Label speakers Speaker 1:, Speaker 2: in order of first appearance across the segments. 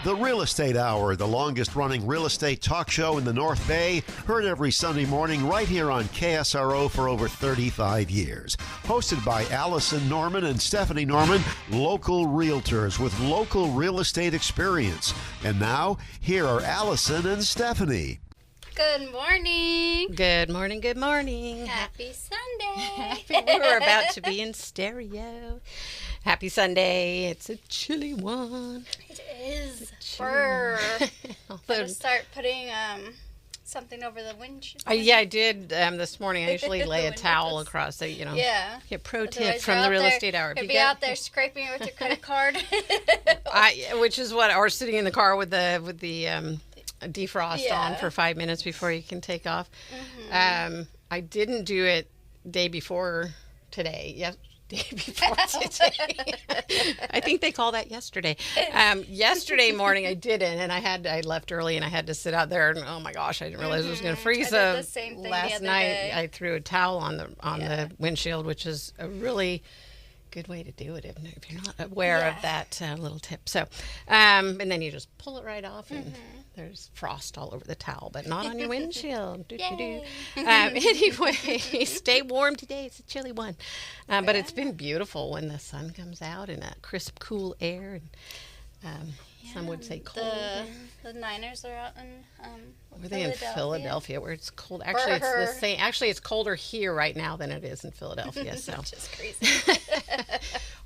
Speaker 1: The Real Estate Hour, the longest running real estate talk show in the North Bay, heard every Sunday morning right here on KSRO for over 35 years. Hosted by Allison Norman and Stephanie Norman, local realtors with local real estate experience. And now, here are Allison and Stephanie.
Speaker 2: Good morning.
Speaker 3: Good morning, good morning.
Speaker 2: Happy Sunday.
Speaker 3: We're about to be in stereo. Happy Sunday. It's a chilly one.
Speaker 2: It is. Brr.
Speaker 3: Although,
Speaker 2: Gotta start putting something over the windshield.
Speaker 3: yeah, I did this morning. I usually lay a
Speaker 2: The
Speaker 3: towel
Speaker 2: windows.
Speaker 3: across it,
Speaker 2: Yeah.
Speaker 3: Get pro tip
Speaker 2: Otherwise,
Speaker 3: from
Speaker 2: you're
Speaker 3: the
Speaker 2: out
Speaker 3: Real
Speaker 2: there-
Speaker 3: Estate Hour.
Speaker 2: You'll be out there scraping it with your credit card.
Speaker 3: Which is what, or sitting in the car with the defrost on
Speaker 2: Yeah.
Speaker 3: for 5 minutes before you can take off.
Speaker 2: Mm-hmm.
Speaker 3: I didn't do it day before today. Day before today. I think they call that yesterday. Yesterday morning I didn't, and I left early and I had to sit out there, and oh my gosh, I didn't realize it was going to freeze.
Speaker 2: I did the same thing the
Speaker 3: last
Speaker 2: other
Speaker 3: night
Speaker 2: day.
Speaker 3: I threw a towel on the windshield, which is a really good way to do it if you're not aware of that little tip. So, and then you just pull it right off, and there's frost all over the towel, but not on your windshield.
Speaker 2: Yay.
Speaker 3: Anyway, stay warm today. It's a chilly one, but it's been beautiful when the sun comes out and that crisp, cool air. And some would say cold.
Speaker 2: The Niners are out in
Speaker 3: Were they in Philadelphia, where it's cold? Actually, it's the same. Actually, it's colder here right now than it is in Philadelphia. So,
Speaker 2: just crazy.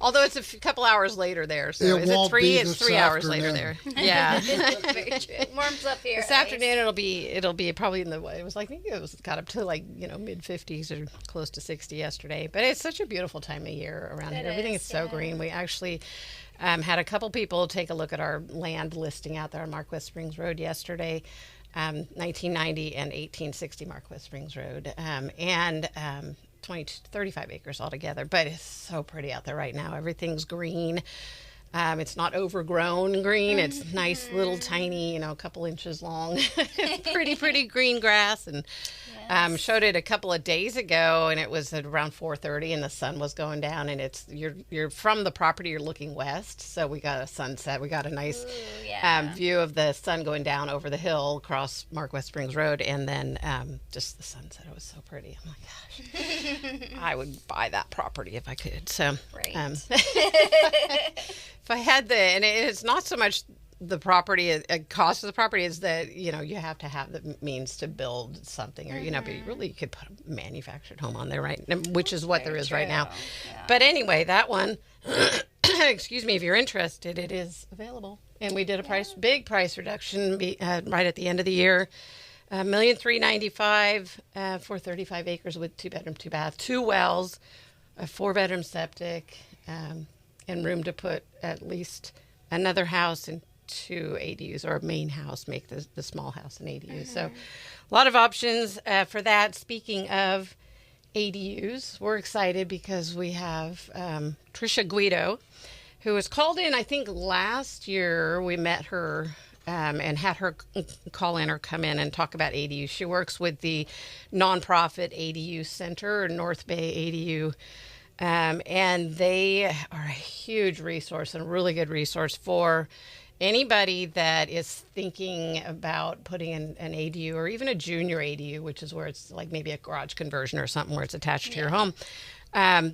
Speaker 3: although it's a couple hours later there. So
Speaker 4: It
Speaker 3: is it
Speaker 4: won't
Speaker 3: three?
Speaker 4: be
Speaker 3: It's
Speaker 4: this
Speaker 3: 3 hours later
Speaker 4: afternoon.
Speaker 3: there. Yeah.
Speaker 2: Very true. It warms up here.
Speaker 3: This afternoon it'll be probably in the, it was like, I think it was got up to like, mid 50s or close to 60 yesterday. But it's such a beautiful time of year around here. Everything is so green. We actually had a couple people take a look at our land listing out there on Marquette Springs Road yesterday, 1990 and 1860 Marquette Springs Road, and 35 acres altogether. But it's so pretty out there right now. Everything's green. It's not overgrown green. It's nice, little, tiny, a couple inches long. pretty green grass. And showed it a couple of days ago, and it was at around 4:30, and the sun was going down. And you're from the property, you're looking west, so we got a sunset. We got a nice view of the sun going down over the hill across Marquette Springs Road, and then just the sunset. It was so pretty. I'm like, gosh, I would buy that property if I could. So.
Speaker 2: Right.
Speaker 3: If I had and it's not so much the property, cost of the property, is that, you have to have the means to build something, or, but you really could put a manufactured home on there, right? Which is what there is right now. Yeah. But anyway, that one, excuse me, if you're interested, it is available. And we did a big price reduction right at the end of the year. $1,395,000 for 35 acres with 2-bedroom, 2-bath, 2 wells, a 4-bedroom septic, and room to put at least another house and 2 ADUs, or a main house, make the small house an ADU. So a lot of options for that. Speaking of ADUs, we're excited because we have Trisha Guido, who was called in, I think last year. We met her and had her call in or come in and talk about ADUs. She works with the nonprofit ADU Center, North Bay ADU. And they are a huge resource and a really good resource for anybody that is thinking about putting in an ADU, or even a junior ADU, which is where it's like maybe a garage conversion or something where it's attached to your home.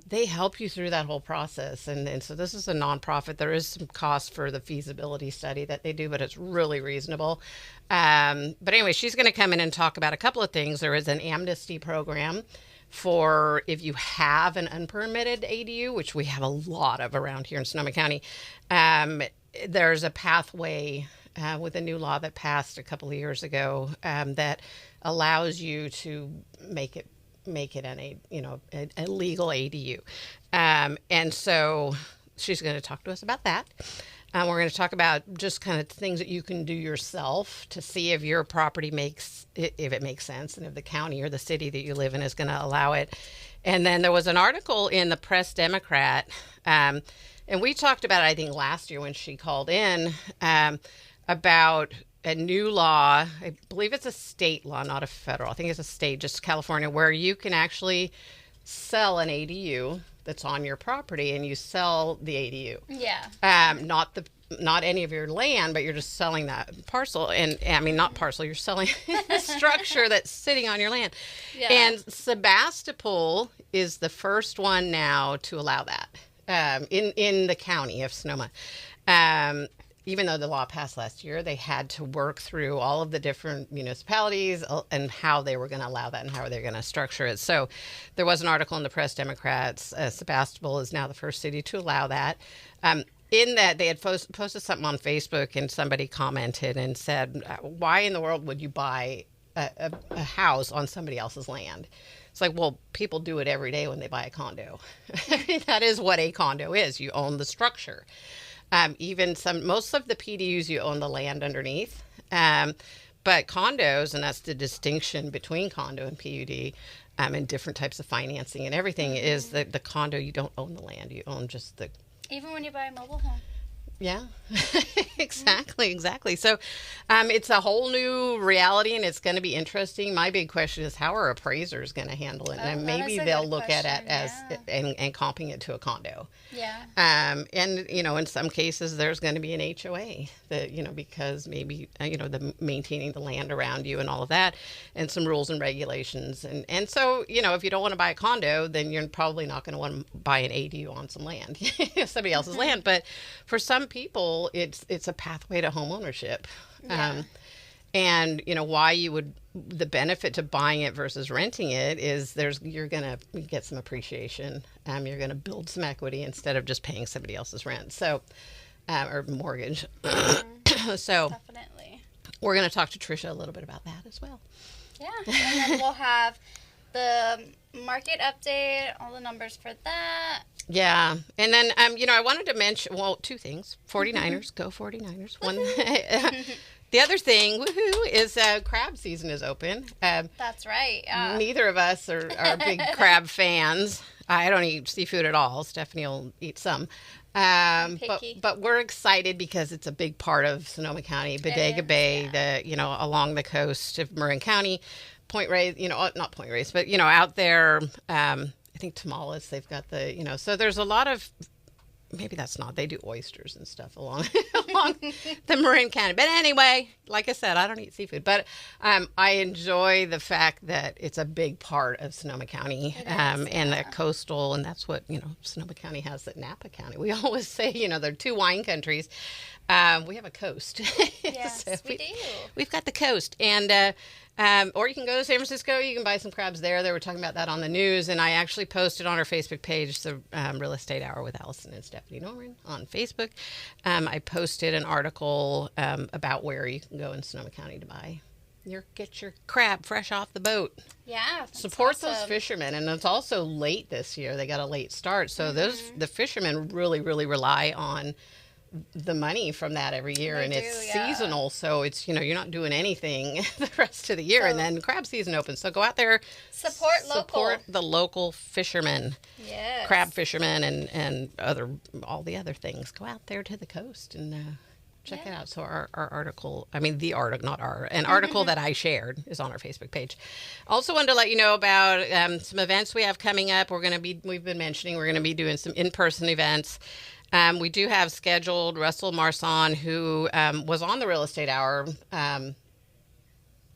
Speaker 3: They help you through that whole process. And so this is a nonprofit. There is some cost for the feasibility study that they do, but it's really reasonable. But anyway, she's going to come in and talk about a couple of things. There is an amnesty program for if you have an unpermitted ADU, which we have a lot of around here in Sonoma County. There's a pathway with a new law that passed a couple of years ago that allows you to make it a legal ADU. And so she's going to talk to us about that. We're going to talk about just kind of things that you can do yourself to see if your property if it makes sense, and if the county or the city that you live in is going to allow it. And then there was an article in the Press Democrat, and we talked about it, I think, last year when she called in, about a new law. I believe it's a state law, not a federal. I think it's a state, just California, where you can actually sell an ADU that's on your property, and you sell the ADU.
Speaker 2: Yeah.
Speaker 3: Not the not any of your land, but you're just selling that parcel. And I mean, not parcel, you're selling the structure that's sitting on your land.
Speaker 2: Yeah.
Speaker 3: And Sebastopol is the first one now to allow that in the county of Sonoma. Even though the law passed last year, they had to work through all of the different municipalities and how they were going to allow that and how they were going to structure it. So there was an article in the Press Democrats. Sebastopol is now the first city to allow that. In that, they had posted something on Facebook, and somebody commented and said, why in the world would you buy a house on somebody else's land? It's like, well, people do it every day when they buy a condo. That is what a condo is. You own the structure. Most of the PDUs, you own the land underneath. But condos, and that's the distinction between condo and PUD, and different types of financing and everything, is that the condo, you don't own the land. You own just the...
Speaker 2: Even when you buy a mobile home.
Speaker 3: Yeah, exactly. So it's a whole new reality, and it's going to be interesting. My big question is, how are appraisers going to handle it? And maybe they'll look at it as and comping it to a condo.
Speaker 2: Yeah.
Speaker 3: And in some cases there's going to be an HOA that because maybe the maintaining the land around you and all of that, and some rules and regulations. And so if you don't want to buy a condo, then you're probably not going to want to buy an ADU on some land, somebody else's land. But for some people, it's a pathway to home ownership.
Speaker 2: Yeah.
Speaker 3: And why you would, the benefit to buying it versus renting it is you're going to get some appreciation. You're going to build some equity instead of just paying somebody else's rent. So, or mortgage. So
Speaker 2: Definitely.
Speaker 3: we're going to talk to Trisha a little bit about that as well.
Speaker 2: Yeah. And then we'll have the market update, all the numbers for that.
Speaker 3: Yeah. And then, I wanted to mention, two things. 49ers, go 49ers. One, the other thing, woohoo, is crab season is open.
Speaker 2: That's right.
Speaker 3: Neither of us are big crab fans. I don't eat seafood at all. Stephanie will eat some. But we're excited because it's a big part of Sonoma County, Bodega Bay, along the coast of Marin County, Point Reyes, not Point Reyes, but, out there, I think Tamales, they've got so there's a lot of, maybe that's not, they do oysters and stuff along the Marin County. But anyway, like I said, I don't eat seafood, but I enjoy the fact that it's a big part of Sonoma County, and that coastal, and that's what, Sonoma County has that Napa County. We always say, they're two wine countries. We have a coast.
Speaker 2: Yes,
Speaker 3: So
Speaker 2: we do.
Speaker 3: We've got the coast, and or you can go to San Francisco. You can buy some crabs there. They were talking about that on the news, and I actually posted on our Facebook page, the Real Estate Hour with Allison and Stephanie Norman on Facebook. I posted an article about where you can go in Sonoma County to get your crab fresh off the boat.
Speaker 2: Yeah.
Speaker 3: Support those fishermen, and it's also late this year. They got a late start, so the fishermen really, really rely on the money from that every year, and it's seasonal, so it's you're not doing anything the rest of the year, and then crab season opens. So go out there, support the local fishermen, crab fishermen, and all the other things. Go out there to the coast and check it out. So our article, an article that I shared is on our Facebook page. Also wanted to let you know about some events we have coming up. We've been mentioning we're going to be doing some in-person events. We do have scheduled Russell Marsan, who was on the Real Estate Hour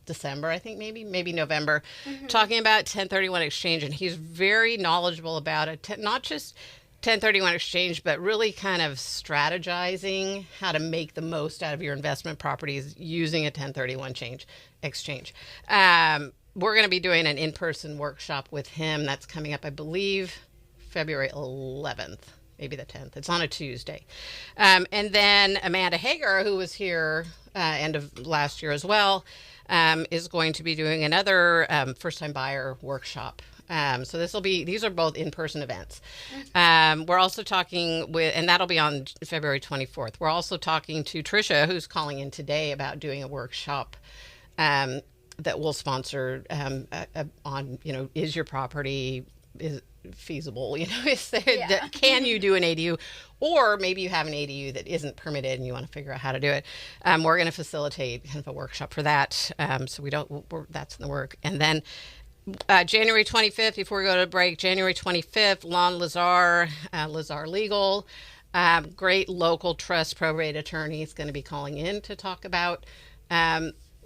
Speaker 3: December, I think, maybe November, talking about 1031 exchange. And he's very knowledgeable about it, not just 1031 exchange, but really kind of strategizing how to make the most out of your investment properties using a 1031 exchange. We're going to be doing an in-person workshop with him. That's coming up, I believe, February 11th. Maybe the 10th. It's on a Tuesday. And then Amanda Hager, who was here end of last year as well, is going to be doing another first-time buyer workshop. So these are both in-person events. We're also talking and that'll be on February 24th. We're also talking to Trisha, who's calling in today, about doing a workshop that we'll sponsor on, is your property feasible, can you do an ADU, or maybe you have an ADU that isn't permitted and you want to figure out how to do it. We're going to facilitate kind of a workshop for that, so that's in the work. And then January 25th, before we go to break, January 25th, Lon Lazar Legal, Great local trust probate attorney is going to be calling in to talk about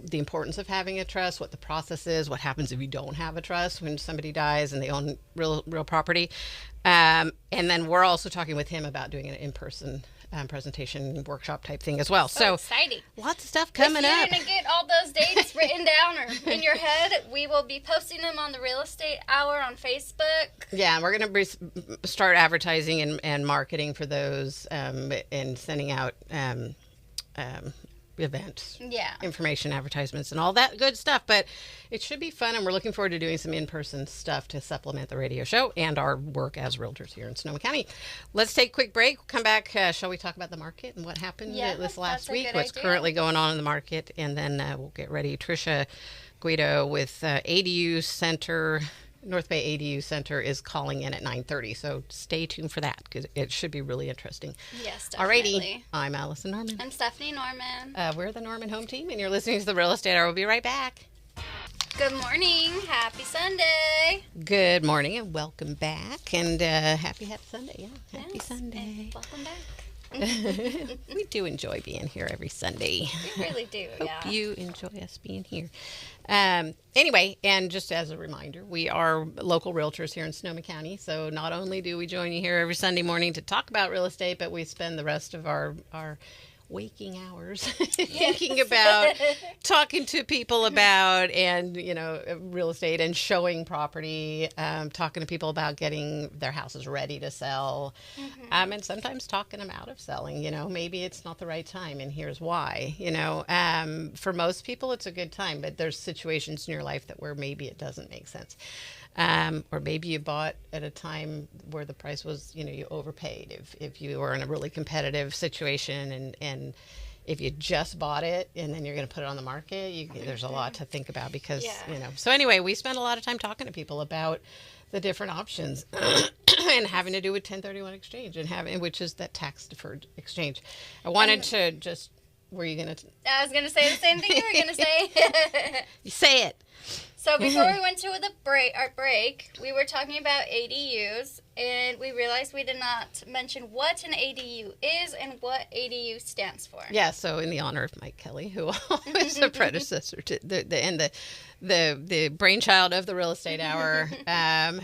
Speaker 3: the importance of having a trust, what the process is, what happens if you don't have a trust when somebody dies and they own real property. And then we're also talking with him about doing an in-person presentation workshop type thing as well.
Speaker 2: So exciting.
Speaker 3: Lots of stuff coming up.
Speaker 2: If you're going to get all those dates written down or in your head, we will be posting them on the Real Estate Hour on Facebook.
Speaker 3: Yeah, and we're going to start advertising and marketing for those and sending out event information, advertisements, and all that good stuff. But it should be fun, and we're looking forward to doing some in-person stuff to supplement the radio show and our work as realtors here in Sonoma County. Let's take a quick break. We'll come back. Shall we talk about the market and what happened this last week, what's currently going on in the market, and then we'll get ready. Trisha Guido with ADU Center, North Bay ADU Center is calling in at 9:30, so stay tuned for that because it should be really interesting.
Speaker 2: Yes, definitely.
Speaker 3: Alrighty, I'm Allison Norman.
Speaker 2: I'm Stephanie Norman.
Speaker 3: We're the Norman Home Team, and you're listening to the Real Estate Hour. We'll be right back.
Speaker 2: Good morning. Happy Sunday.
Speaker 3: Good morning, and welcome back. And happy Sunday. Yeah, happy Sunday.
Speaker 2: Welcome back.
Speaker 3: We do enjoy being here every Sunday.
Speaker 2: We really do,
Speaker 3: Hope you enjoy us being here. Anyway, and just as a reminder, we are local realtors here in Sonoma County. So not only do we join you here every Sunday morning to talk about real estate, but we spend the rest of our waking hours thinking about talking to people about and real estate and showing property, talking to people about getting their houses ready to sell, and sometimes talking them out of selling. Maybe it's not the right time and here's why. For most people it's a good time, but there's situations in your life where maybe it doesn't make sense. Or maybe you bought at a time where the price was, you overpaid. If you were in a really competitive situation and if you just bought it and then you're going to put it on the market, there's a lot to think about because, So anyway, we spend a lot of time talking to people about the different options and having to do with 1031 exchange which is that tax deferred exchange. I wanted to just, were you going to?
Speaker 2: I was going to say the same thing you were going to say.
Speaker 3: You say it.
Speaker 2: So before we went to our break, we were talking about ADUs, and we realized we did not mention what an ADU is and what ADU stands for.
Speaker 3: Yeah, so in the honor of Mike Kelly, who was a predecessor to the brainchild of the Real Estate Hour,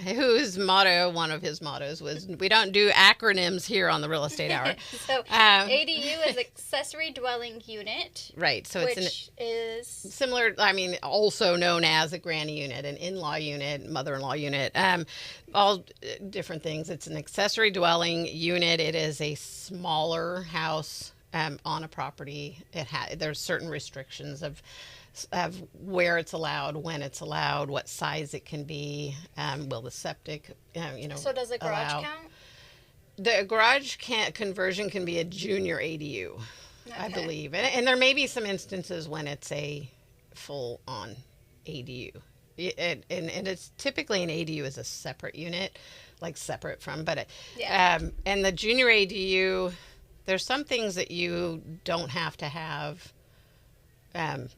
Speaker 3: whose motto, one of his mottos was, we don't do acronyms here on the Real Estate Hour.
Speaker 2: So ADU is accessory dwelling unit.
Speaker 3: Right, so
Speaker 2: which is
Speaker 3: similar, also known as a granny unit, an in-law unit, mother-in-law unit, all different things. It's an accessory dwelling unit. It is a smaller house on a property. There's certain restrictions of where it's allowed, when it's allowed, what size it can be. Will the septic,
Speaker 2: So does a garage count?
Speaker 3: The garage conversion can be a junior ADU, I believe. And there may be some instances when it's a full-on ADU. And it's typically an ADU is a separate unit, like separate from, and the junior ADU, there's some things that you don't have to have, and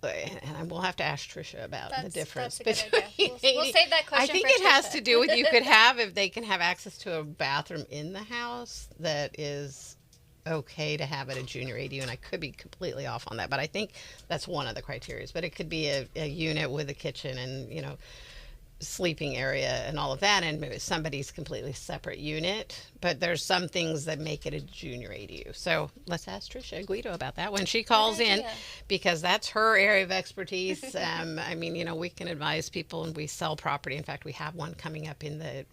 Speaker 3: we'll have to ask Trisha about the difference.
Speaker 2: That's a good idea. We'll save that question.
Speaker 3: I think it has to do with if they can have access to a bathroom in the house that is okay to have at a junior ADU, and I could be completely off on that, but I think that's one of the criteria. But it could be a unit with a kitchen and sleeping area and all of that, and maybe somebody's completely separate unit, but there's some things that make it a junior ADU. So let's ask Trisha Guido about that when she calls in, because that's her area of expertise. We can advise people, and we sell property. In fact, we have one coming up in the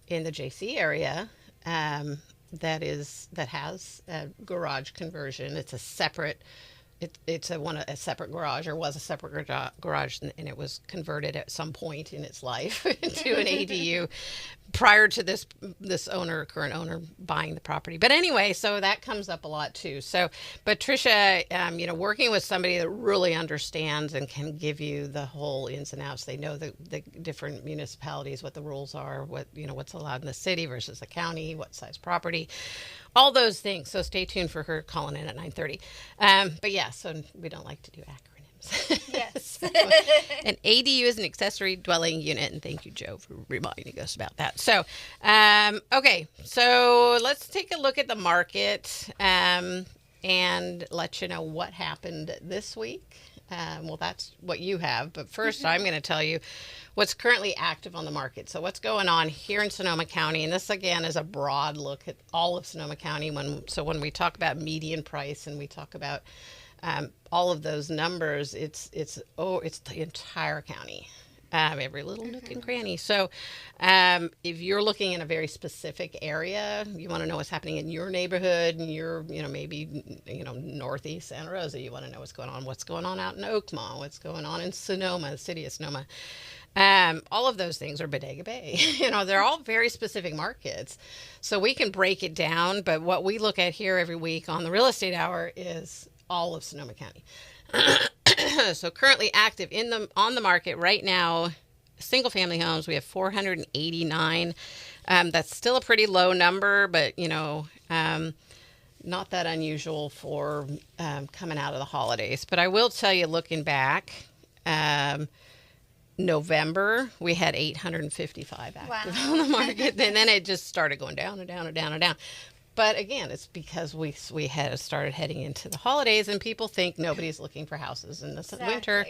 Speaker 3: JC area that has a garage conversion. It's a separate. It's a separate garage, or was a separate garage, and it was converted at some point in its life to an ADU prior to this current owner buying the property. But anyway, so that comes up a lot too. So, but Trisha, working with somebody that really understands and can give you the whole ins and outs. They know the different municipalities, what the rules are, what's allowed in the city versus the county, what size property, all those things. So stay tuned for her calling in at 9:30. But yeah, so we don't like to do acronyms.
Speaker 2: Yes.
Speaker 3: An ADU is an accessory dwelling unit, and thank you, Joe, for reminding us about that. So, okay, so let's take a look at the market and let you know what happened this week. Well, that's what you have, but first I'm going to tell you what's currently active on the market. So what's going on here in Sonoma County, and this again is a broad look at all of Sonoma County. When we talk about median price and we talk about all of those numbers, it's the entire county, every little nook and cranny. So if you're looking in a very specific area, you want to know what's happening in your neighborhood, and you're, maybe, northeast Santa Rosa, you want to know what's going on out in Oakmont, what's going on in Sonoma, the city of Sonoma. All of those things are Bodega Bay. They're all very specific markets. So we can break it down, but what we look at here every week on the Real Estate Hour is all of Sonoma County. So currently active on the market right now, single family homes, we have 489. That's still a pretty low number, but not that unusual for coming out of the holidays. But I will tell you, looking back, November we had 855 active on the market, and then it just started going down and down and down and down. But again, it's because we had started heading into the holidays, and people think nobody's looking for houses in the winter,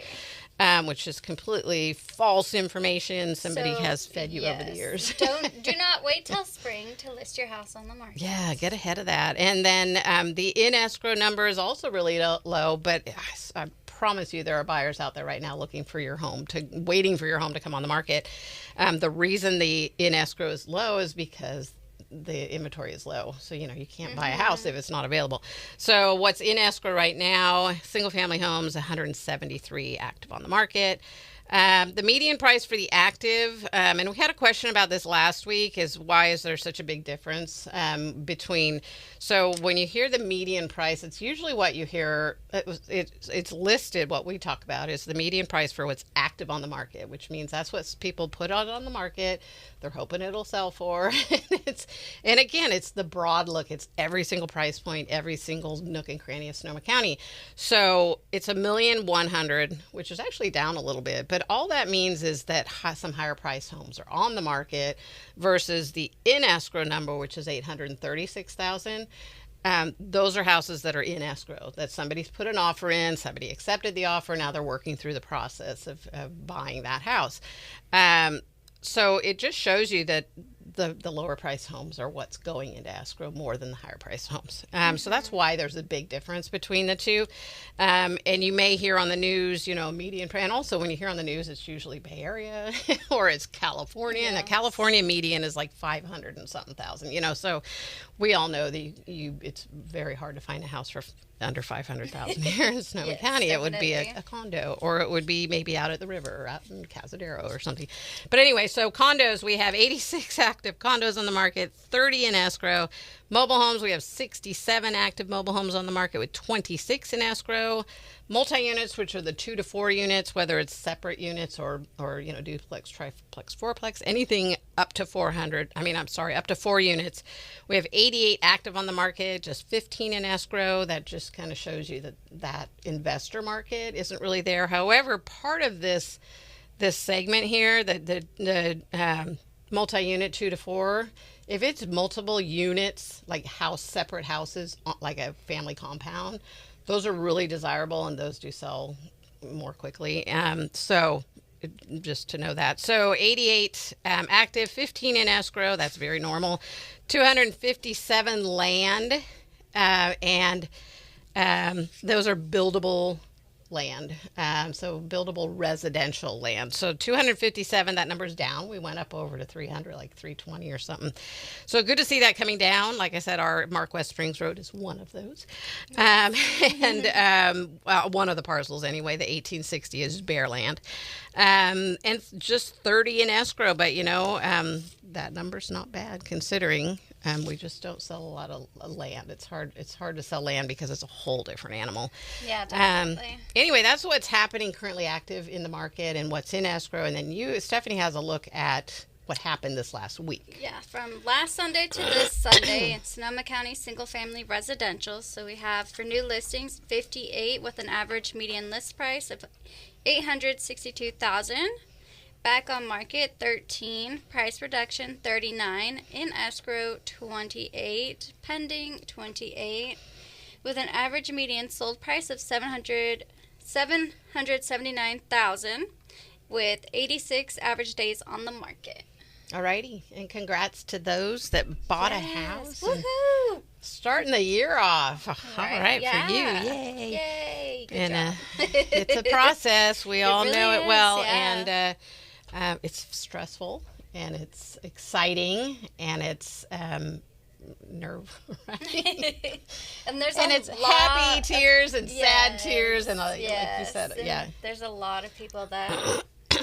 Speaker 3: which is completely false information. Somebody has fed you over the years.
Speaker 2: Do not wait till spring to list your house on the market.
Speaker 3: Yeah, get ahead of that. And then the in escrow number is also really low, but I promise you there are buyers out there right now waiting for your home to come on the market. The reason the in escrow is low is because the inventory is low. So, you can't buy a house if it's not available. So what's in escrow right now, single family homes, 173 active on the market. The median price for the active, and we had a question about this last week, is why is there such a big difference between, so when you hear the median price, it's usually what you hear, it's listed, what we talk about is the median price for what's active on the market, which means that's what people put on the market, they're hoping it'll sell for, and again, it's the broad look, it's every single price point, every single nook and cranny of Sonoma County. So it's 1,100,000, which is actually down a little bit, but all that means is that some higher price homes are on the market versus the in escrow number, which is 836,000. Those are houses that are in escrow, that somebody's put an offer in, somebody accepted the offer, now they're working through the process of buying that house. So it just shows you that the lower price homes are what's going into escrow more than the higher price homes. So that's why there's a big difference between the two. And you may hear on the news, median price. And also when you hear on the news, it's usually Bay Area or it's California. Yes. And the California median is like 500 and something thousand, so we all know that it's very hard to find a house for under 500,000 here in Sonoma
Speaker 2: Yes,
Speaker 3: County. It would be a condo, or it would be maybe out at the river or out in Cazadero or something. But anyway, so condos, we have 86 active condos on the market, 30 in escrow. Mobile homes, we have 67 active mobile homes on the market with 26 in escrow. Multi-units, which are the 2 to 4 units, whether it's separate units or duplex, triplex, fourplex, anything up to 4 units. We have 88 active on the market, just 15 in escrow. That just kind of shows you that investor market isn't really there. However, part of this segment here, the multi-unit 2 to 4, if it's multiple units, like separate houses, like a family compound, those are really desirable, and those do sell more quickly. So just to know that. So 88 active, 15 in escrow. That's very normal. 257 land, and those are buildable land. So buildable residential land. So 257, that number's down. We went up over to 300, like 320 or something. So good to see that coming down. Like I said, our Mark West Springs Road is one of those. And one of the parcels anyway, the 1860 is bare land. And just 30 in escrow, but that number's not bad considering we just don't sell a lot of land. It's hard to sell land because it's a whole different animal.
Speaker 2: Yeah, definitely.
Speaker 3: Anyway, that's what's happening currently active in the market and what's in escrow. And then Stephanie has a look at what happened this last week.
Speaker 2: Yeah, from last Sunday to this Sunday in Sonoma County single-family residential. So we have for new listings 58 with an average median list price of $862,000. Back on market 13, price reduction 39, in escrow 28, pending 28, with an average median sold price of $779,000, with 86 average days on the market.
Speaker 3: Alrighty, and congrats to those that bought a house.
Speaker 2: Woohoo!
Speaker 3: Starting the year off. All right,
Speaker 2: yeah.
Speaker 3: for you. Yay.
Speaker 2: Yay. Good
Speaker 3: And
Speaker 2: job.
Speaker 3: it's a process. We all
Speaker 2: really
Speaker 3: know it
Speaker 2: is,
Speaker 3: well.
Speaker 2: yeah.
Speaker 3: And it's stressful, and it's exciting, and it's nerve-wracking.
Speaker 2: And there's
Speaker 3: And
Speaker 2: a
Speaker 3: it's
Speaker 2: lot
Speaker 3: happy
Speaker 2: of-
Speaker 3: tears and sad
Speaker 2: Yes,
Speaker 3: tears, and like you
Speaker 2: yes,
Speaker 3: said,
Speaker 2: and
Speaker 3: yeah.
Speaker 2: There's a lot of people that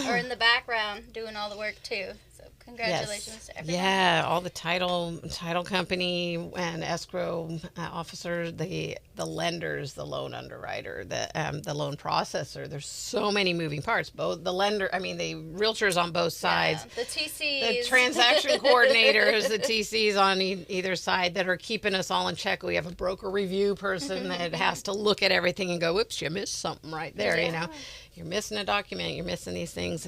Speaker 2: are in the background doing all the work too. So congratulations to everyone.
Speaker 3: Yeah, all the title company and escrow officer, the lenders, the loan underwriter, the loan processor. There's so many moving parts. Both the lender, I mean, the realtors on both sides,
Speaker 2: The TCs.
Speaker 3: the transaction coordinators, the TCs on either side that are keeping us all in check. We have a broker review person that has to look at everything and go, "Whoops, you missed something right there." You know, you're missing a document, you're missing these things.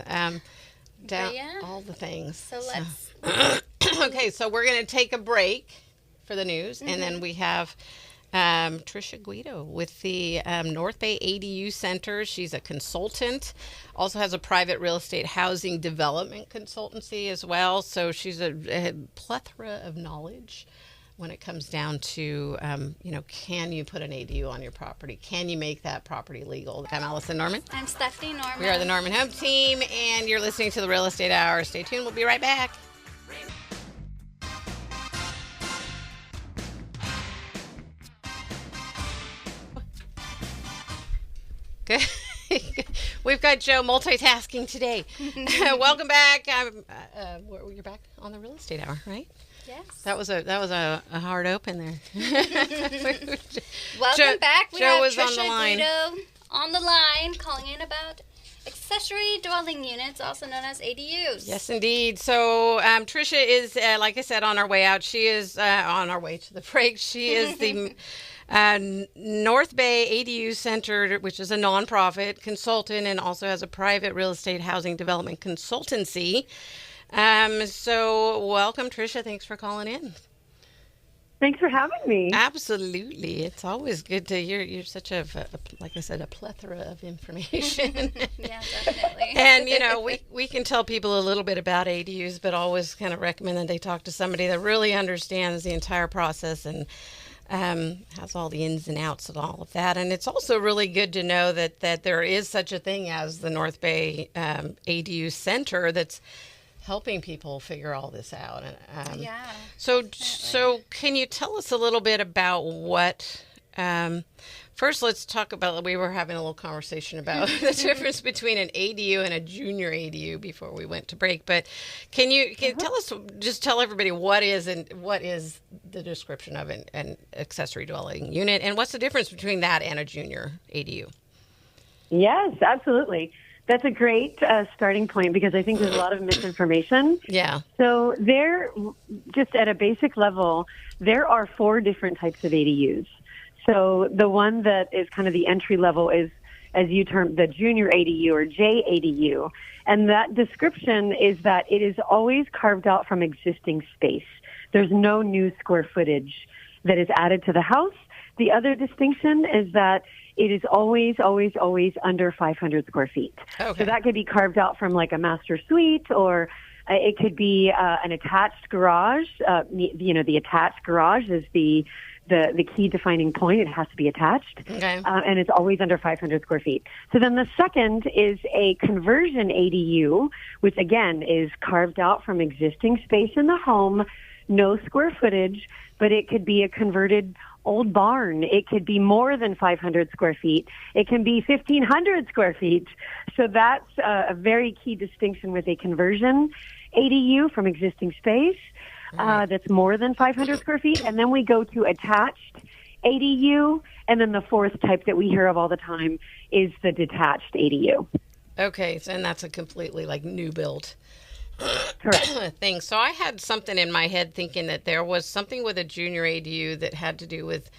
Speaker 3: All the things.
Speaker 2: So let's.
Speaker 3: Okay, so we're going to take a break for the news, and then we have Trisha Guido with the North Bay ADU Center. She's a consultant, also has a private real estate housing development consultancy as well. So she's a plethora of knowledge when it comes down to, can you put an ADU on your property? Can you make that property legal? I'm Allison Norman.
Speaker 2: I'm Stephanie Norman.
Speaker 3: We are the Norman Home Team, and you're listening to the Real Estate Hour. Stay tuned. We'll be right back. Good. We've got Joe multitasking today. Welcome back. You're back on the Real Estate Hour, right?
Speaker 2: Yes.
Speaker 3: That was a hard open there.
Speaker 2: Welcome back. We
Speaker 3: Joe
Speaker 2: have
Speaker 3: was
Speaker 2: Trisha
Speaker 3: on the line.
Speaker 2: Guido on the line calling in about accessory dwelling units, also known as ADUs.
Speaker 3: Yes, indeed. So Trisha is, like I said, on our way out. She is on our way to the break. She is the North Bay ADU Center, which is a nonprofit consultant and also has a private real estate housing development consultancy. So welcome, Trisha. Thanks for calling in.
Speaker 4: Thanks for having me.
Speaker 3: Absolutely. It's always good to hear. You're such like I said, a plethora of information.
Speaker 2: Yeah, definitely.
Speaker 3: And, we can tell people a little bit about ADUs, but always kind of recommend that they talk to somebody that really understands the entire process and has all the ins and outs and all of that. And it's also really good to know that there is such a thing as the North Bay ADU Center that's helping people figure all this out.
Speaker 2: Yeah.
Speaker 3: So can you tell us a little bit about what? First, let's talk about. We were having a little conversation about the difference between an ADU and a junior ADU before we went to break. But can you tell us? Just tell everybody what is the description of an accessory dwelling unit, and what's the difference between that and a junior ADU?
Speaker 4: Yes, absolutely. That's a great starting point because I think there's a lot of misinformation.
Speaker 3: Yeah.
Speaker 4: So just at a basic level, there are 4 different types of ADUs. So the one that is kind of the entry level is, as you term, the junior ADU or JADU. And that description is that it is always carved out from existing space. There's no new square footage that is added to the house. The other distinction is that it is always, always, always under 500 square feet.
Speaker 3: Okay.
Speaker 4: So that could be carved out from like a master suite, or it could be an attached garage. The attached garage is the key defining point. It has to be attached.
Speaker 3: Okay.
Speaker 4: And it's always under 500 square feet. So then the second is a conversion ADU, which again is carved out from existing space in the home, no square footage, but it could be a converted old barn. It could be more than 500 square feet. It can be 1,500 square feet. So that's a very key distinction with a conversion ADU from existing space that's more than 500 square feet. And then we go to attached ADU. And then the fourth type that we hear of all the time is the detached ADU.
Speaker 3: Okay, and that's a completely new build
Speaker 4: Correct.
Speaker 3: thing. So I had something in my head thinking that there was something with a junior ADU that had to do with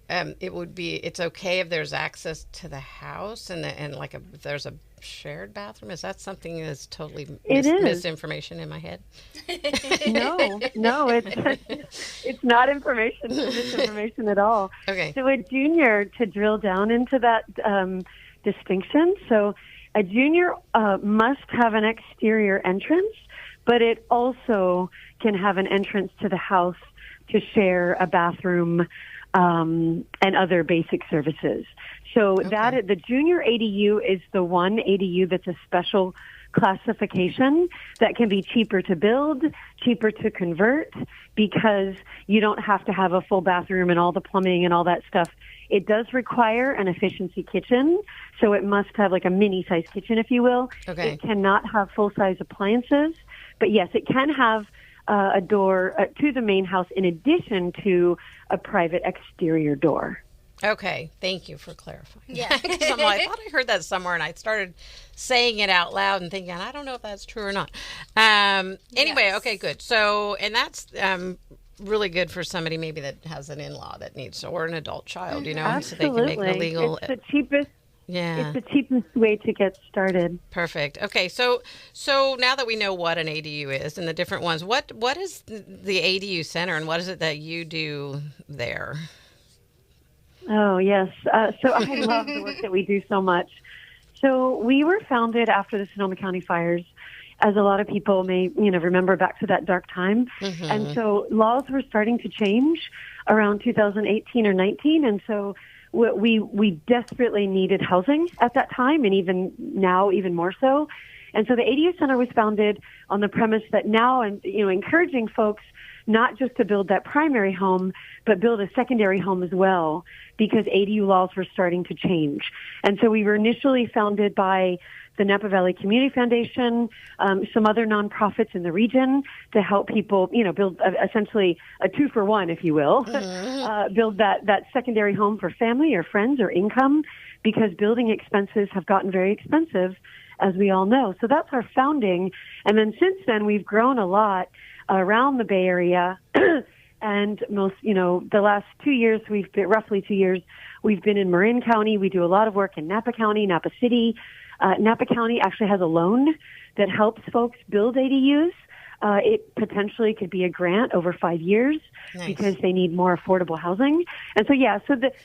Speaker 3: it's okay if there's access to the house and like if there's a shared bathroom. Is that something that's totally misinformation in my head?
Speaker 4: No, it's not misinformation at all.
Speaker 3: Okay.
Speaker 4: So a junior, to drill down into that distinction, so a junior must have an exterior entrance, but it also can have an entrance to the house to share a bathroom and other basic services. So that the junior ADU is the one ADU that's a special classification that can be cheaper to build, cheaper to convert, because you don't have to have a full bathroom and all the plumbing and all that stuff. It does require an efficiency kitchen, so it must have like a mini-size kitchen, if you will.
Speaker 3: Okay.
Speaker 4: It cannot have full-size appliances, but yes, it can have a door to the main house in addition to a private exterior door.
Speaker 3: Okay, thank you for clarifying.
Speaker 2: Yeah.
Speaker 3: 'Cause I'm like, I thought I heard that somewhere, and I started saying it out loud and thinking, I don't know if that's true or not. Anyway,
Speaker 2: Yes.
Speaker 3: okay, good. So, and that's really good for somebody maybe that has an in-law that needs, or an adult child, you know,
Speaker 4: Absolutely.
Speaker 3: so they can make the legal.
Speaker 4: It's the cheapest.
Speaker 3: Yeah.
Speaker 4: It's the cheapest way to get started.
Speaker 3: Perfect. Okay, so now that we know what an ADU is and the different ones, what is the ADU Center, and what is it that you do there?
Speaker 4: Oh, yes. So I love the work that we do so much. So we were founded after the Sonoma County fires, as a lot of people may, remember back to that dark time.
Speaker 3: Mm-hmm.
Speaker 4: And so laws were starting to change around 2018 or 19. And so we desperately needed housing at that time, and even now, even more so. And so the ADU Center was founded on the premise that now, and encouraging folks not just to build that primary home, but build a secondary home as well, because ADU laws were starting to change. And so we were initially founded by the Napa Valley Community Foundation, some other nonprofits in the region to help people, build essentially a 2-for-1, if you will, build that secondary home for family or friends or income, because building expenses have gotten very expensive, as we all know. So that's our founding. And then since then, we've grown a lot around the Bay Area. And most, the last 2 years, roughly 2 years, we've been in Marin County. We do a lot of work in Napa County, Napa City. Napa County actually has a loan that helps folks build ADUs. It potentially could be a grant over 5 years. Nice. Because they need more affordable housing. And so,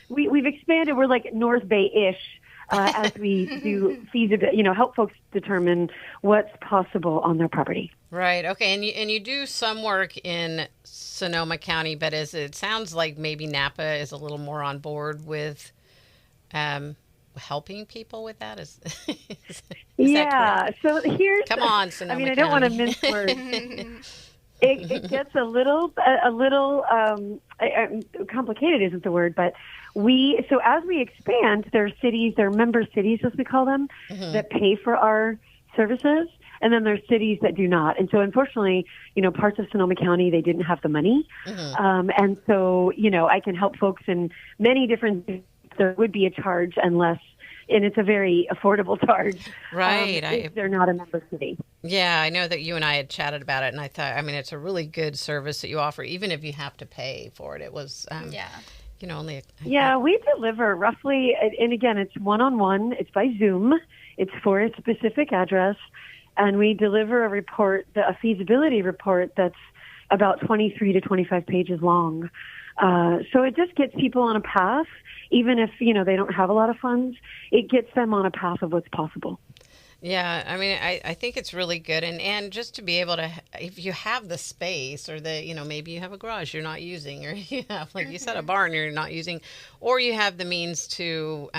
Speaker 4: we've expanded. We're like North Bay-ish as we do feasibility, help folks determine what's possible on their property.
Speaker 3: Right. Okay. And you do some work in Sonoma County, but it sounds like maybe Napa is a little more on board with helping people with that. Is
Speaker 4: yeah.
Speaker 3: That
Speaker 4: so here's.
Speaker 3: Come on, Sonoma County.
Speaker 4: I don't want to mince words. It gets a little complicated, isn't the word, but so as we expand, there are member cities, as we call them, that pay for our services, and then there's cities that do not. And so unfortunately, parts of Sonoma County, they didn't have the money. And so, I can help folks in many different, there would be a charge and it's a very affordable charge.
Speaker 3: Right.
Speaker 4: If they're not a member city.
Speaker 3: Yeah, I know that you and I had chatted about it, and I thought, it's a really good service that you offer, even if you have to pay for it. It was, only.
Speaker 4: We deliver roughly, and again, it's one-on-one. It's by Zoom. It's for a specific address, and we deliver a feasibility report that's about 23 to 25 pages long. So it just gets people on a path. Even if, they don't have a lot of funds, it gets them on a path of what's possible.
Speaker 3: Yeah, I think it's really good. And just to be able to, if you have the space or maybe you have a garage you're not using, or you have, like you said, a barn you're not using, or you have the means to,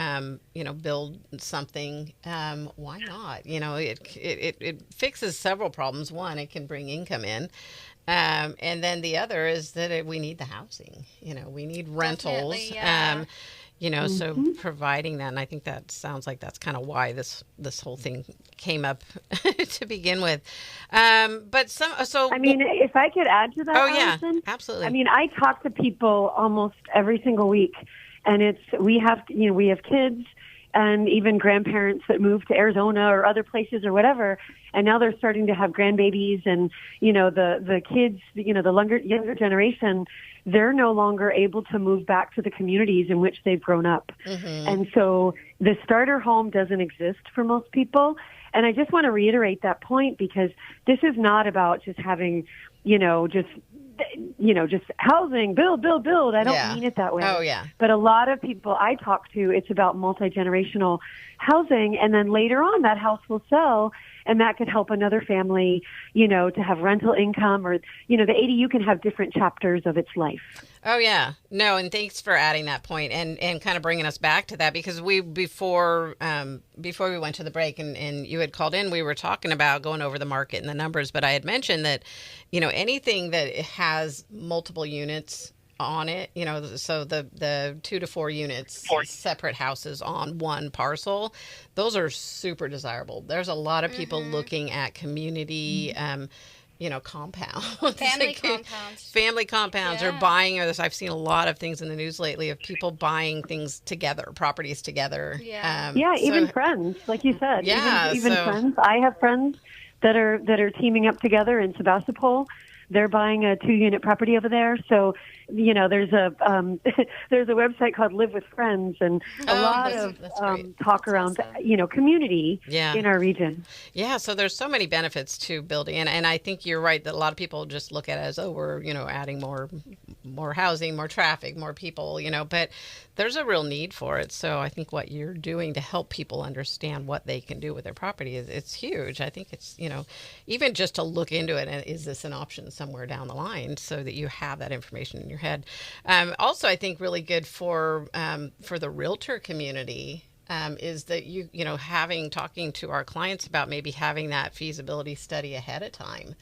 Speaker 3: build something, why not? It fixes several problems. One, it can bring income in. And then the other is that we need the housing. We need rentals.
Speaker 2: Yeah.
Speaker 3: So providing that, and I think that sounds like that's kind of why this whole thing came up to begin with.
Speaker 4: If I could add to that, Allison,
Speaker 3: yeah, absolutely.
Speaker 4: I talk to people almost every single week, and we have kids, and even grandparents that moved to Arizona or other places or whatever. And now they're starting to have grandbabies, and, the kids, the younger generation, they're no longer able to move back to the communities in which they've grown up.
Speaker 3: Mm-hmm.
Speaker 4: And so the starter home doesn't exist for most people. And I just want to reiterate that point, because this is not about just having, just housing, build. I don't mean it that way.
Speaker 3: Oh, yeah.
Speaker 4: But a lot of people I talk to, it's about multi-generational housing. And then later on, that house will sell, and that could help another family, to have rental income, or, the ADU can have different chapters of its life.
Speaker 3: Oh, yeah. No, and thanks for adding that point and kind of bringing us back to that, because before we went to the break and you had called in, we were talking about going over the market and the numbers, but I had mentioned that, anything that has multiple units on it, so the 2 to 4 units, separate houses on one parcel, those are super desirable. There's a lot of people looking at community, compounds. Family compounds are buying this. I've seen a lot of things in the news lately of people buying things together, properties together.
Speaker 4: Even friends, like you said.
Speaker 3: Yeah,
Speaker 4: even friends. I have friends that are teaming up together in Sebastopol. They're buying a 2-unit property over there. So, there's a there's a website called Live with Friends, and a lot of talk around,
Speaker 2: awesome.
Speaker 4: Community in our region.
Speaker 3: Yeah. So there's so many benefits to building. And I think you're right that a lot of people just look at it as, we're, adding more housing, more traffic, more people, but there's a real need for it. So I think what you're doing to help people understand what they can do with their property it's huge. I think it's, even just to look into it, and is this an option somewhere down the line, so that you have that information in your head. Also, I think really good for the realtor community is that talking to our clients about maybe having that feasibility study ahead of time,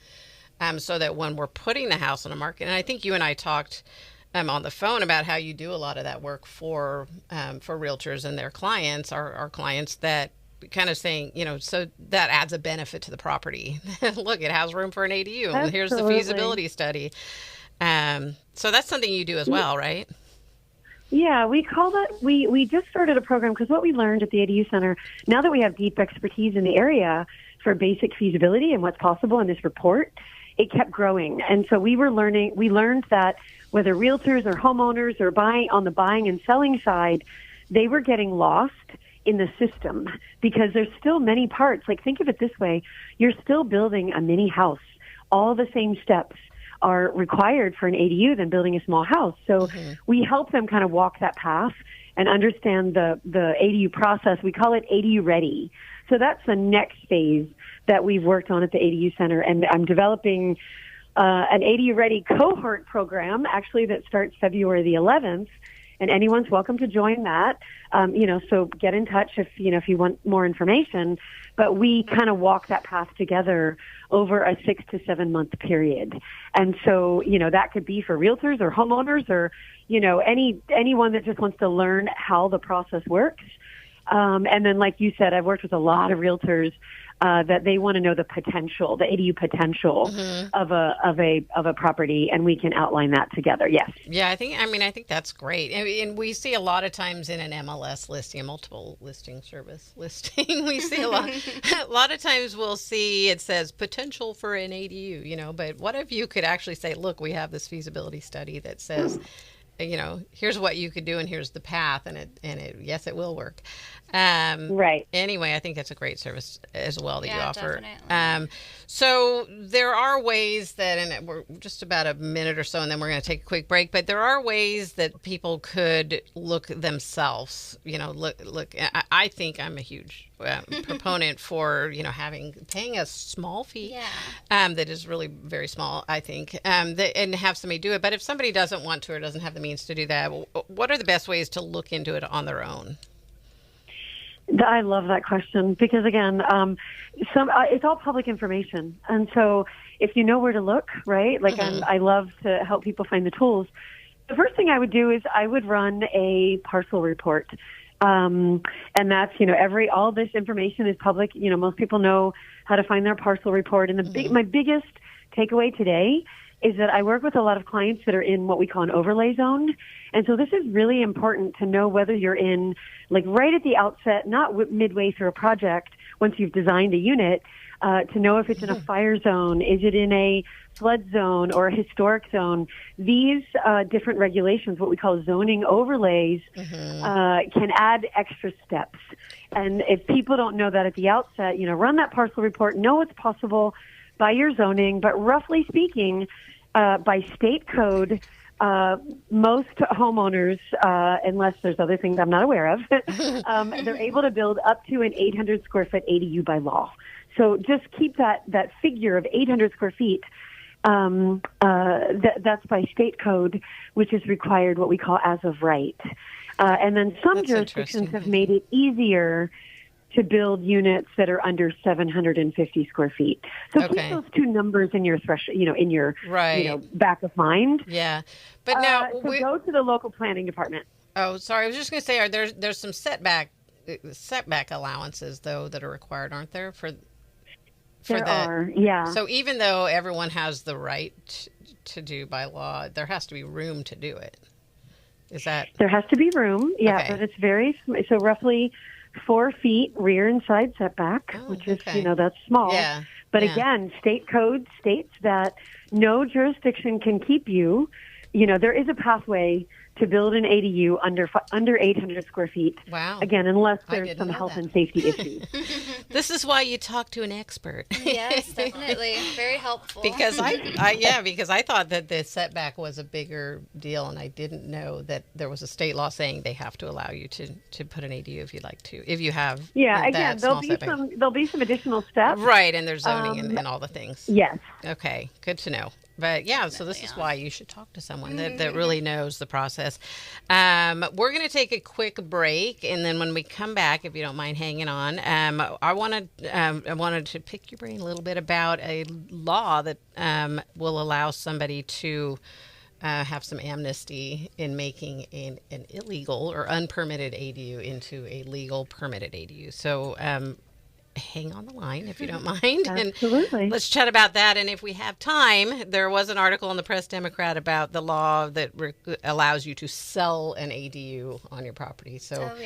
Speaker 3: so that when we're putting the house on the market, and I think you and I talked on the phone about how you do a lot of that work for realtors and their clients, our clients, that kind of saying, so that adds a benefit to the property. Look, it has room for an ADU.
Speaker 4: Absolutely.
Speaker 3: Here's the feasibility study. So that's something you do as well, right?
Speaker 4: Yeah, we call that, we just started a program, because what we learned at the ADU Center, now that we have deep expertise in the area for basic feasibility and what's possible in this report, it kept growing. And so we learned that whether realtors or homeowners or on the buying and selling side, they were getting lost in the system, because there's still many parts. Like, think of it this way. You're still building a mini house. All the same steps are required for an ADU than building a small house. So we help them kind of walk that path and understand the ADU process. We call it ADU ready. So that's the next phase that we've worked on at the ADU Center. And I'm developing an ADU ready cohort program, actually, that starts February the 11th. And anyone's welcome to join that. So get in touch if you want more information. But we kind of walk that path together over a 6 to 7 month period. And so, that could be for realtors or homeowners or, anyone that just wants to learn how the process works. And then, like you said, I've worked with a lot of realtors that they want to know the potential, the ADU potential of a property, and we can outline that together. Yes.
Speaker 3: Yeah, I think that's great. And we see a lot of times in an MLS listing, a multiple listing service listing, we see a lot of times we'll see it says potential for an ADU, but what if you could actually say, look, we have this feasibility study that says, here's what you could do, and here's the path, and it yes, it will work.
Speaker 4: Right.
Speaker 3: Anyway, I think that's a great service as well that you offer.
Speaker 2: Definitely.
Speaker 3: So there are ways that, and we're just about a minute or so, and then we're going to take a quick break. But there are ways that people could look themselves. Look. I think I'm a huge proponent for paying a small fee. That is really very small, I think, and have somebody do it. But if somebody doesn't want to or doesn't have the means to do that, what are the best ways to look into it on their own?
Speaker 4: I love that question, because again, it's all public information, and so if you know where to look, right? Like I love to help people find the tools. The first thing I would do is I would run a parcel report, and that's all this information is public. Most people know how to find their parcel report, and my biggest takeaway today is that I work with a lot of clients that are in what we call an overlay zone. And so this is really important to know whether you're in, like, right at the outset, not midway through a project, once you've designed a unit, to know if it's in a fire zone, is it in a flood zone or a historic zone. These different regulations, what we call zoning overlays, can add extra steps. And if people don't know that at the outset, run that parcel report, know what's possible by your zoning, but roughly speaking, by state code, most homeowners, unless there's other things I'm not aware of, they're able to build up to an 800 square foot ADU by law. So just keep that figure of 800 square feet. That's by state code, which is required what we call as of right. And then some jurisdictions have made it easier to build units that are under 750 square feet. So keep those two numbers in your threshold, in your back of mind.
Speaker 3: Yeah, but now
Speaker 4: go to the local planning department.
Speaker 3: Oh, sorry, I was just going to say, there's some setback allowances though that are required, aren't there?
Speaker 4: There are, yeah.
Speaker 3: So even though everyone has the right to do by law, there has to be room to do it. Is that?
Speaker 4: There has to be room, yeah, but it's so roughly 4 feet rear and side setback, which is, that's small. Yeah. But again, state code states that no jurisdiction can keep you. There is a pathway to build an ADU under 800 square feet.
Speaker 3: Wow.
Speaker 4: Again, unless there's some health and safety issues.
Speaker 3: This is why you talk to an expert.
Speaker 2: Yes, definitely. Very helpful.
Speaker 3: Because because I thought that the setback was a bigger deal, and I didn't know that there was a state law saying they have to allow you to put an ADU if you'd like to, if you have.
Speaker 4: Yeah, again, there'll be some additional steps.
Speaker 3: Right, and there's zoning and all the things.
Speaker 4: Yes.
Speaker 3: Okay, good to know. But yeah, so this is why you should talk to someone that really knows the process. We're going to take a quick break, and then when we come back, if you don't mind hanging on, I wanted to pick your brain a little bit about a law that will allow somebody to have some amnesty in making an illegal or unpermitted ADU into a legal permitted ADU. So hang on the line if you don't mind.
Speaker 4: Absolutely.
Speaker 3: And let's chat about that. And if we have time, there was an article in the Press Democrat about the law that allows you to sell an ADU on your property. So we'll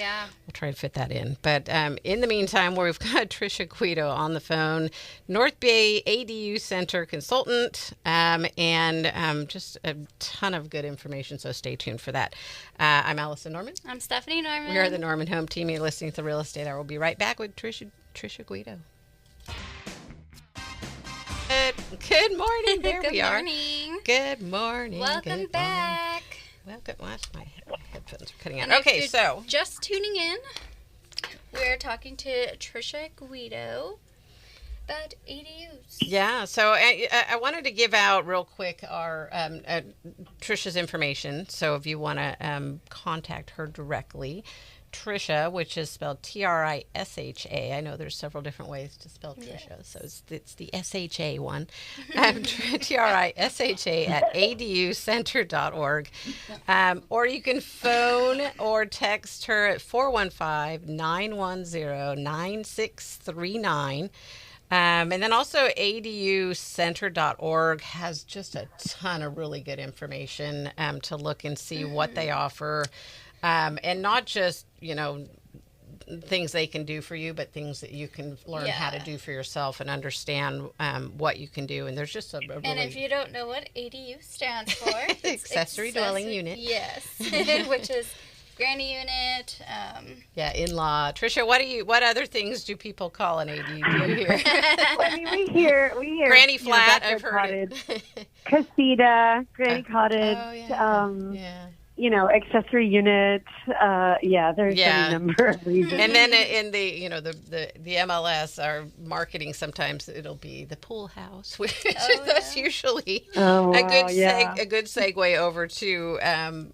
Speaker 3: try to fit that in. But in the meantime, we've got Trisha Guido on the phone, North Bay ADU Center consultant, and just a ton of good information. So stay tuned for that. I'm Allison Norman.
Speaker 2: I'm Stephanie Norman.
Speaker 3: We are the Norman Home Team. You're listening to The Real Estate Hour. We'll be right back with Trisha Guido. Good morning. There we are.
Speaker 2: Good morning.
Speaker 3: Good morning.
Speaker 2: Welcome back.
Speaker 3: Welcome. Watch my headphones are cutting out. Okay, so
Speaker 2: just tuning in, we're talking to Trisha Guido about ADUs.
Speaker 3: Yeah, so I wanted to give out real quick our Trisha's information. So if you want to contact her directly, Trisha, which is spelled Trisha. I know there's several different ways to spell Trisha, so it's the SHA one. Trisha at aducenter.org. Or you can phone or text her at 415-910-9639. And then also aducenter.org has just a ton of really good information to look and see what they offer. And not just, things they can do for you, but things that you can learn how to do for yourself and understand what you can do. And there's just a really...
Speaker 2: And if you don't know what ADU stands for...
Speaker 3: Accessory dwelling unit.
Speaker 2: Yes, which is granny unit.
Speaker 3: In-law. Trisha, what other things do people call an ADU here?
Speaker 4: I mean, we hear
Speaker 3: granny flat, I've heard it.
Speaker 4: Casita, granny cottage. Accessory unit. There's any number of reasons.
Speaker 3: And then in the MLS, our marketing, sometimes it'll be the pool house, which that's usually a good segue over to, and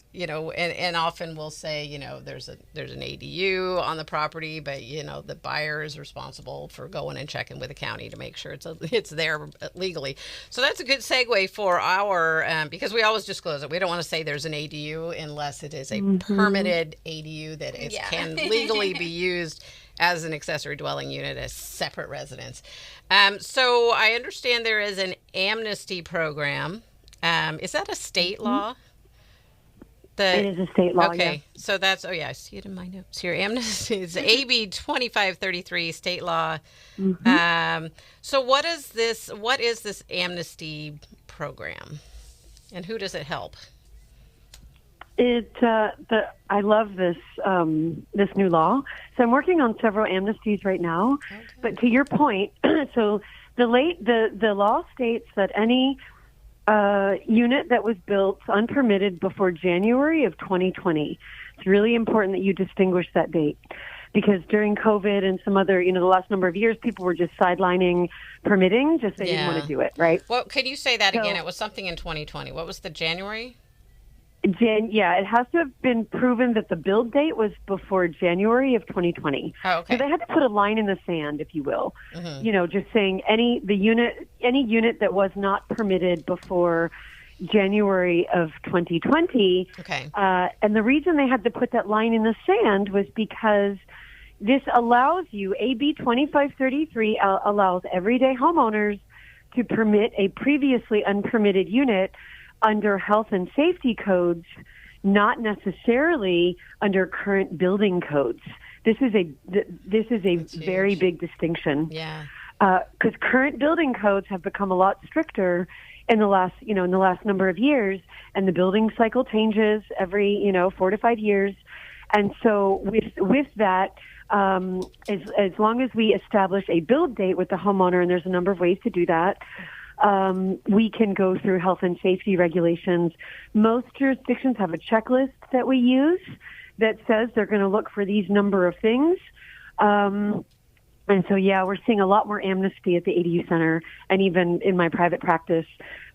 Speaker 3: often we'll say, there's an ADU on the property, but, the buyer is responsible for going and checking with the county to make sure it's there legally. So that's a good segue for our, because we always disclose it. We don't want to say there's an ADU unless it is a permitted ADU that can legally be used as an accessory dwelling unit as separate residence. So I understand there is an amnesty program Is that a state law?
Speaker 4: It is a state law.
Speaker 3: Okay,
Speaker 4: Yeah.
Speaker 3: so that's, I see it in my notes here. Amnesty is AB 2533, state law. So what is this amnesty program, and who does it help?
Speaker 4: I love this this new law. So I'm working on several amnesties right now. Okay. But to your point, so the law states that any unit that was built unpermitted before January of 2020. It's really important that you distinguish that date, because during COVID and some other, the last number of years, people were just sidelining permitting, just they didn't want to do it, right?
Speaker 3: Well, could you say that again? It was something in 2020. What was the January?
Speaker 4: It has to have been proven that the build date was before January of 2020.
Speaker 3: Oh, okay.
Speaker 4: So they had to put a line in the sand, if you will. Just saying any unit that was not permitted before January of 2020.
Speaker 3: Okay.
Speaker 4: And the reason they had to put that line in the sand was because this allows you, AB 2533 allows everyday homeowners to permit a previously unpermitted unit under health and safety codes, not necessarily under current building codes. This is a very big distinction.
Speaker 3: Yeah.
Speaker 4: Because current building codes have become a lot stricter in the last number of years, and the building cycle changes every 4 to 5 years. And so with that, as long as we establish a build date with the homeowner, and there's a number of ways to do that, we can go through health and safety regulations. Most jurisdictions have a checklist that we use that says they're going to look for these number of things. And so, we're seeing a lot more amnesty at the ADU Center. And even in my private practice,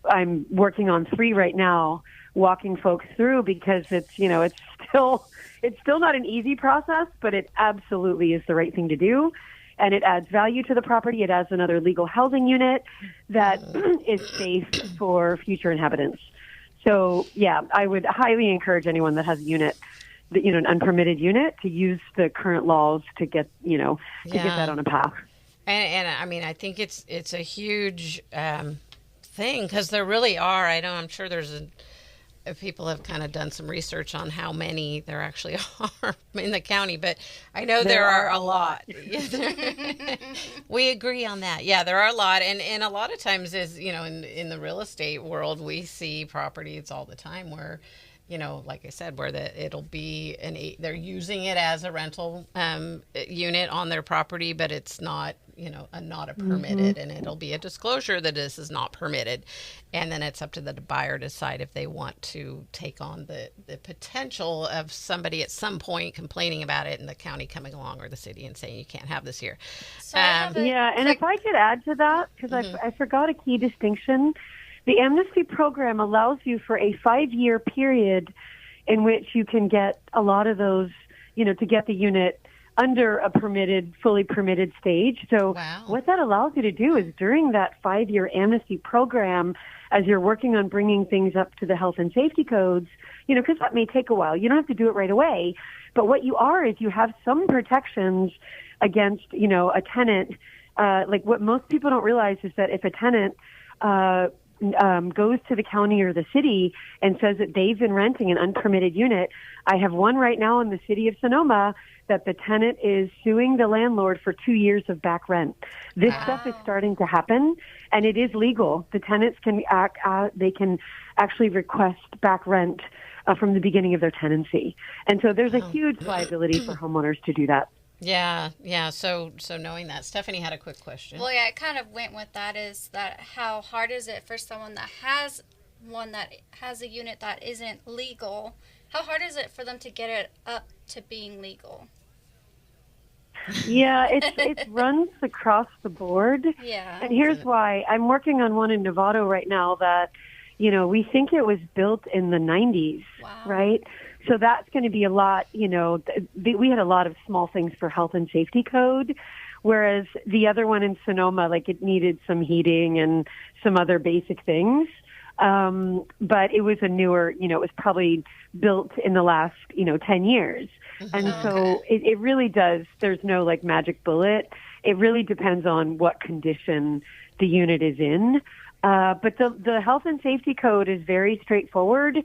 Speaker 4: I'm working on 3 right now, walking folks through, because it's still not an easy process, but it absolutely is the right thing to do. And it adds value to the property. It adds another legal housing unit that is safe for future inhabitants. So, I would highly encourage anyone that has a unit, an unpermitted unit, to use the current laws to get that on a path.
Speaker 3: And I mean, I think it's a huge thing, because there really are. I'm sure people have kind of done some research on how many there actually are in the county, but I know there are a lot. We agree on that. Yeah, there are a lot. And a lot of times in the real estate world, we see properties all the time where, like I said, where it'll be they're using it as a rental unit on their property, but it's not, not a permitted, and it'll be a disclosure that this is not permitted. And then it's up to the buyer to decide if they want to take on the potential of somebody at some point complaining about it, and the county coming along or the city and saying you can't have this here.
Speaker 2: So
Speaker 4: if I could add to that, because I forgot a key distinction. The amnesty program allows you for a 5-year period in which you can get a lot of those, to get the unit under a fully permitted stage. So What that allows you to do is, during that 5-year amnesty program, as you're working on bringing things up to the health and safety codes, because that may take a while. You don't have to do it right away. But what you are is you have some protections against, a tenant. Like what most people don't realize is that if a tenant goes to the county or the city and says that they've been renting an unpermitted unit. I have one right now in the city of Sonoma that the tenant is suing the landlord for 2 years of back rent. This stuff is starting to happen, and it is legal. The tenants can they can actually request back rent from the beginning of their tenancy. And so there's a huge liability for homeowners to do that.
Speaker 3: Yeah. So knowing that, Stephanie had a quick question.
Speaker 2: Well, it kind of went with that. Is that how hard is it for someone that has a unit that isn't legal? How hard is it for them to get it up to being legal?
Speaker 4: Yeah, it runs across the board.
Speaker 2: Yeah.
Speaker 4: And here's why. I'm working on one in Novato right now that, we think it was built in the 90s, right? So that's going to be a lot, we had a lot of small things for health and safety code, whereas the other one in Sonoma, it needed some heating and some other basic things. But it was a newer, it was probably built in the last, 10 years. And so it really does, there's no magic bullet. It really depends on what condition the unit is in. But the health and safety code is very straightforward.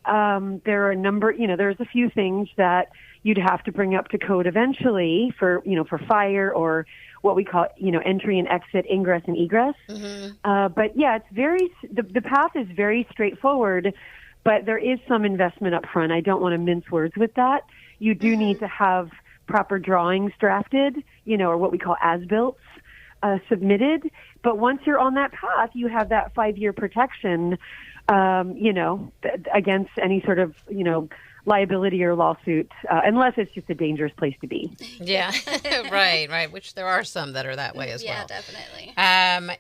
Speaker 4: There are a number, there's a few things that you'd have to bring up to code eventually for fire or what we call, entry and exit, ingress and egress.
Speaker 3: Mm-hmm.
Speaker 4: But yeah, the path is very straightforward, but there is some investment up front. I don't want to mince words with that. You do need to have proper drawings drafted, or what we call as-built submitted. But once you're on that path, you have that 5-year protection, against any sort of, liability or lawsuit, unless it's just a dangerous place to be.
Speaker 3: Yeah, right. Which there are some that are that way as well.
Speaker 2: Yeah, definitely.
Speaker 3: And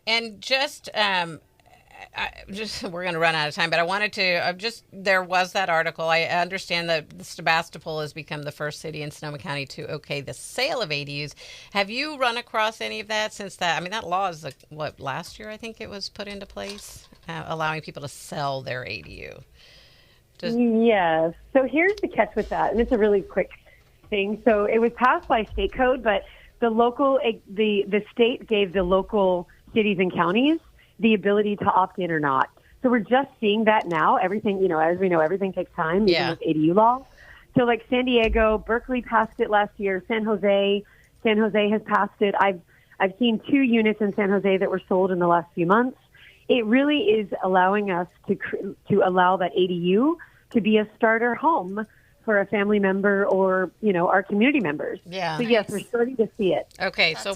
Speaker 3: we're going to run out of time, but I wanted to there was that article. I understand that Sebastopol has become the first city in Sonoma County to okay the sale of ADUs. Have you run across any of that since that? I mean, that law is last year, I think it was put into place, allowing people to sell their ADU.
Speaker 4: Yes. So here's the catch with that, and it's a really quick thing. So it was passed by state code, but the state gave the local cities and counties the ability to opt in or not. So we're just seeing that now. Everything, as we know, everything takes time, even with ADU law. So like San Diego, Berkeley passed it last year. San Jose has passed it. I've seen 2 units in San Jose that were sold in the last few months. It really is allowing us to allow that ADU to be a starter home for a family member or, our community members.
Speaker 3: Yeah.
Speaker 4: So yes, we're starting to see it.
Speaker 3: Okay, so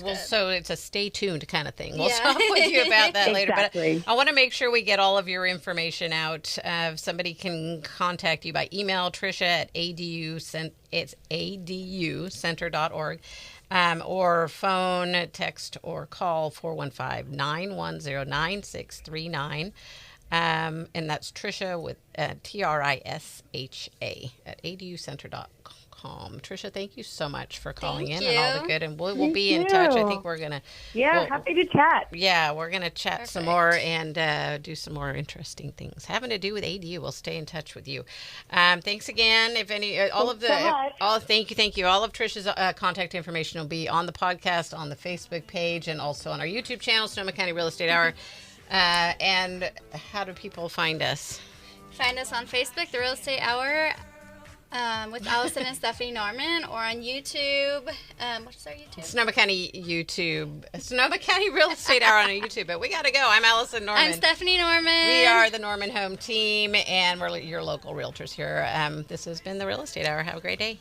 Speaker 3: it's a stay tuned kind of thing. We'll talk with you about that later.
Speaker 4: Exactly.
Speaker 3: But I want to make sure we get all of your information out. If somebody can contact you by email, Trisha at aducenter.org, or phone, text, or call 415-910-9639. And that's Trisha with Trisha at aducenter.com. Trisha, thank you so much for calling in and all the good. And we'll be in touch. I think we're going to.
Speaker 4: Yeah, happy to chat.
Speaker 3: Yeah, we're going to chat some more and do some more interesting things having to do with ADU. We'll stay in touch with you. Thanks again. If any, thank you. All of Trisha's contact information will be on the podcast, on the Facebook page, and also on our YouTube channel, Sonoma County Real Estate Hour. And how do people find us?
Speaker 2: Find us on Facebook, The Real Estate Hour, with Allison and Stephanie Norman, or on YouTube. What's our YouTube?
Speaker 3: Sonoma County YouTube. Sonoma County Real Estate Hour on YouTube. But we got to go. I'm Allison Norman.
Speaker 2: I'm Stephanie Norman.
Speaker 3: We are the Norman Home Team, and we're your local realtors here. This has been The Real Estate Hour. Have a great day.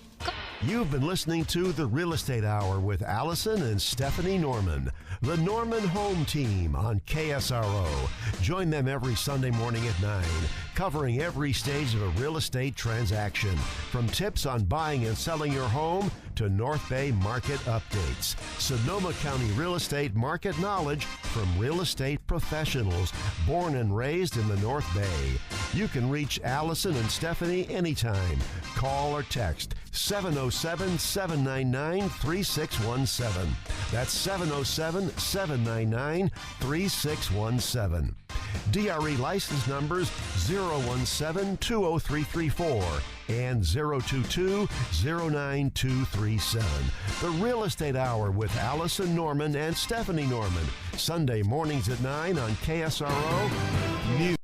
Speaker 1: You've been listening to The Real Estate Hour with Allison and Stephanie Norman, the Norman Home Team on KSRO. Join them every Sunday morning at 9, covering every stage of a real estate transaction, from tips on buying and selling your home to North Bay market updates. Sonoma County real estate market knowledge from real estate professionals born and raised in the North Bay. You can reach Allison and Stephanie anytime. Call or text 707-799-3617. That's 707-799-3617. DRE license numbers 017-20334 and 022-09237. The Real Estate Hour with Allison Norman and Stephanie Norman. Sunday mornings at 9 on KSRO News.